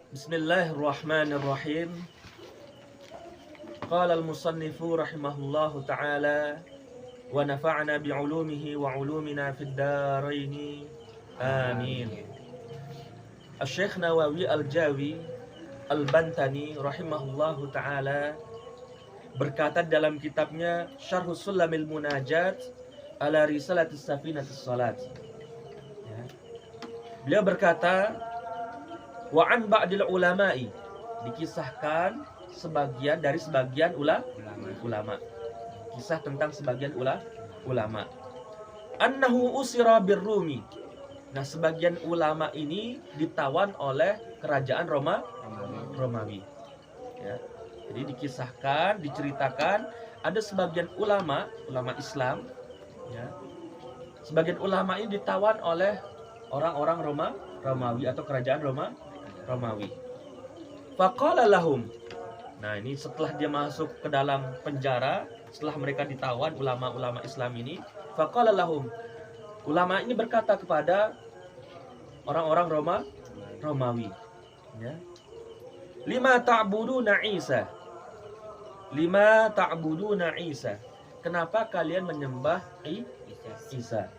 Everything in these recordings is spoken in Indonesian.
Bismillahirrahmanirrahim. Qala al-musannifu rahimahullahu ta'ala wa nafa'na bi'ulumihi wa 'ulumina fid dharain. Amin. Asy-Syaikh Nawawi Al-Jawi Al-Bantani rahimahullahu ta'ala berkata dalam kitabnya Syarhus Sulamil Munajat ala Risalatis Safinatis Salat. Ya. Beliau berkata, wa an ba'dil ulama'i, dikisahkan sebagian ulama. Kisah tentang sebagian ulama. Annahu usira birrumi. Nah, sebagian ulama ini ditawan oleh kerajaan Romawi. Ya. Jadi dikisahkan, diceritakan ada sebagian ulama Islam, ya. Sebagian ulama ini ditawan oleh orang-orang Romawi atau kerajaan Romawi. Faqala lahum. Nah, ini setelah dia masuk ke dalam penjara, setelah mereka ditawan ulama-ulama Islam ini, faqala lahum. Ulama ini berkata kepada orang-orang Romawi, ya. Lima ta'buduna Isa. Kenapa kalian menyembah Isa?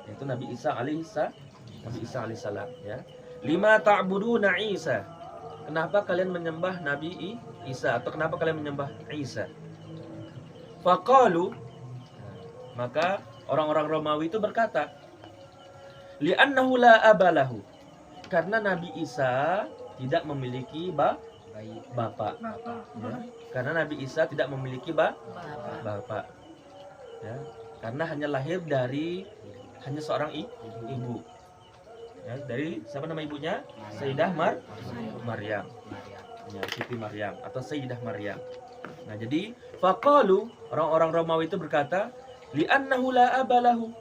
Yaitu Nabi Isa alaihissalam, ya. Lima ta'buduna Isa. Kenapa kalian menyembah Nabi Isa atau kenapa kalian menyembah Isa? Faqalu, maka orang-orang Romawi itu berkata, li'annahu la abalahu. Karena Nabi Isa tidak memiliki bapak. Ya. Karena Nabi Isa tidak memiliki bapak. Ya. Karena hanya lahir dari hanya seorang ibu. Ya, dari siapa nama ibunya? Sayyidah Maryam. Ya, Siti Maryam atau Sayyidah Maryam. Nah, jadi faqalu, orang-orang Romawi itu berkata, li'annahu la abalahu.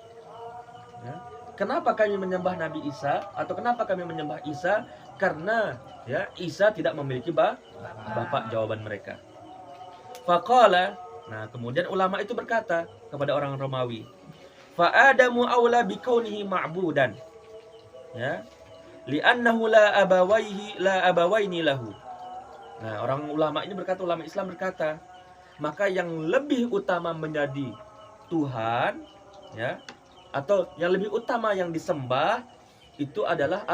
Ya. Kenapa kami menyembah Nabi Isa atau kenapa kami menyembah Isa? Karena ya Isa tidak memiliki bapak, jawaban mereka. Faqala, nah kemudian ulama itu berkata kepada orang Romawi, fa adamu aula bikaunihi ma'budan. Ya, li'annahu la abawaini lahu. Nah, orang ulama ini berkata, ulama Islam berkata, maka yang lebih utama menjadi Tuhan, ya, atau yang lebih utama yang disembah itu adalah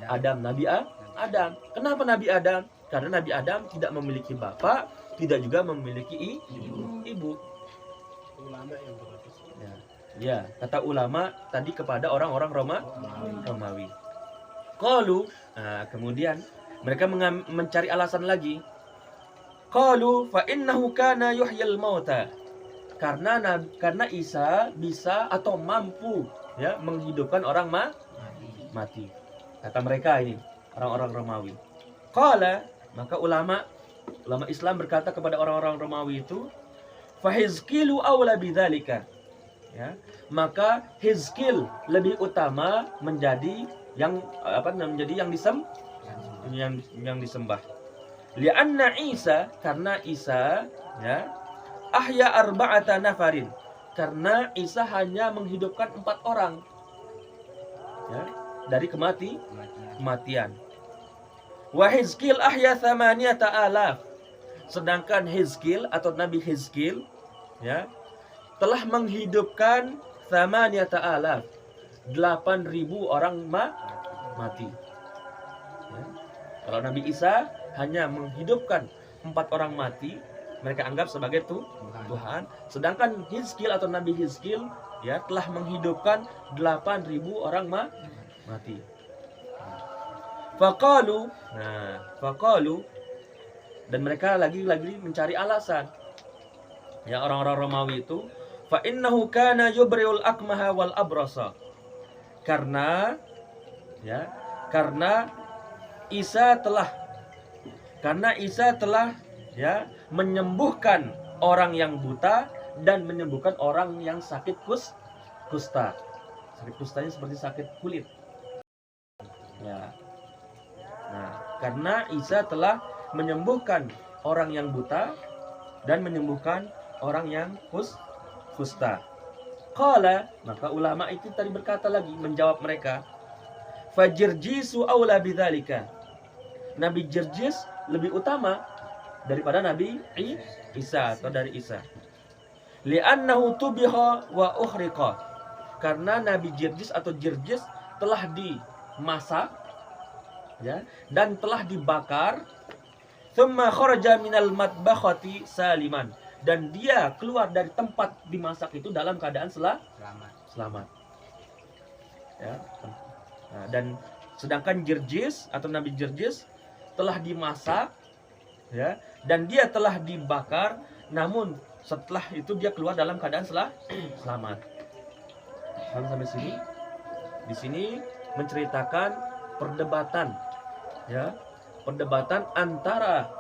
Adam, Nabi Adam. Kenapa Nabi Adam? Karena Nabi Adam tidak memiliki bapak, tidak juga memiliki ibu. Ulama yang berkata. Ya, kata ulama tadi kepada orang-orang Romawi. Qalu, nah, kemudian mereka mencari alasan lagi. Qalu fa innahu kana yuhyil mauta. Karena Isa bisa atau mampu ya menghidupkan orang mati. Kata mereka ini, orang-orang Romawi. Qala, maka ulama Islam berkata kepada orang-orang Romawi itu, fa hizqilu aula bidzalika. Ya, maka Hizkil lebih utama menjadi yang disembah. Li'anna Isa, karena Isa ya ahya arba'ata nafarin, karena Isa hanya menghidupkan 4 orang ya dari kematian. Wa Hizkil ahya thamaniyata alaf, sedangkan Hizkil atau Nabi Hizkil ya telah menghidupkan thamaniyata alaf, 8.000 orang mati. Ya. Kalau Nabi Isa hanya menghidupkan 4 orang mati, mereka anggap sebagai Tuhan. Sedangkan Hizkil atau Nabi Hizkil ya telah menghidupkan 8.000 orang mati. Faqalu, dan mereka lagi mencari alasan. Ya, orang-orang Romawi itu, fa innahu kana yubriul akmaha wal abrasa. Karena Isa telah ya menyembuhkan orang yang buta dan menyembuhkan orang yang sakit kusta. Sakit kustanya seperti sakit kulit. Ya. Nah, karena Isa telah menyembuhkan orang yang buta dan menyembuhkan orang yang kusta. Qala, maka ulama itu tadi berkata lagi, menjawab mereka, fajirjisu aula bidzalika. Nabi Jirjis lebih utama daripada Nabi Isa atau dari Isa. Li'annahu tubiha wa uhriqa. Karena Nabi Jirjis atau Jirjis telah dimasak ya, dan telah dibakar. Thumma kharaja minal matbakhati saliman. Dan dia keluar dari tempat dimasak itu dalam keadaan selamat. Ya. Nah, dan sedangkan Jirjis atau Nabi Jirjis telah dimasak ya, dan dia telah dibakar, namun setelah itu dia keluar dalam keadaan selamat. Paham sampai sini? Di sini menceritakan perdebatan ya, perdebatan antara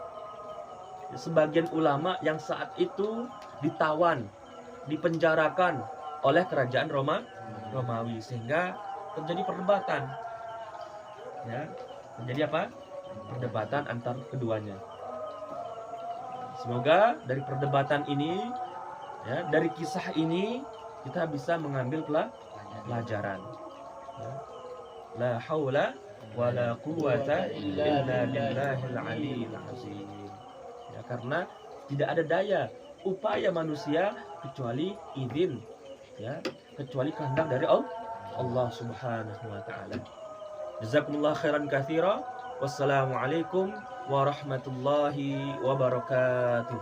sebagian ulama yang saat itu ditawan, dipenjarakan oleh kerajaan Romawi, sehingga terjadi perdebatan ya, terjadi apa? Perdebatan antar keduanya. Semoga dari perdebatan ini ya, dari kisah ini kita bisa mengambil pelajaran ya. La haula wala quwata illa billahil aliyyil azim. Ya, karena tidak ada daya upaya manusia kecuali izin ya, kecuali kehendak dari Allah Subhanahu wa taala. Jazakumullah khairan katsira. Wassalamualaikum warahmatullahi wabarakatuh.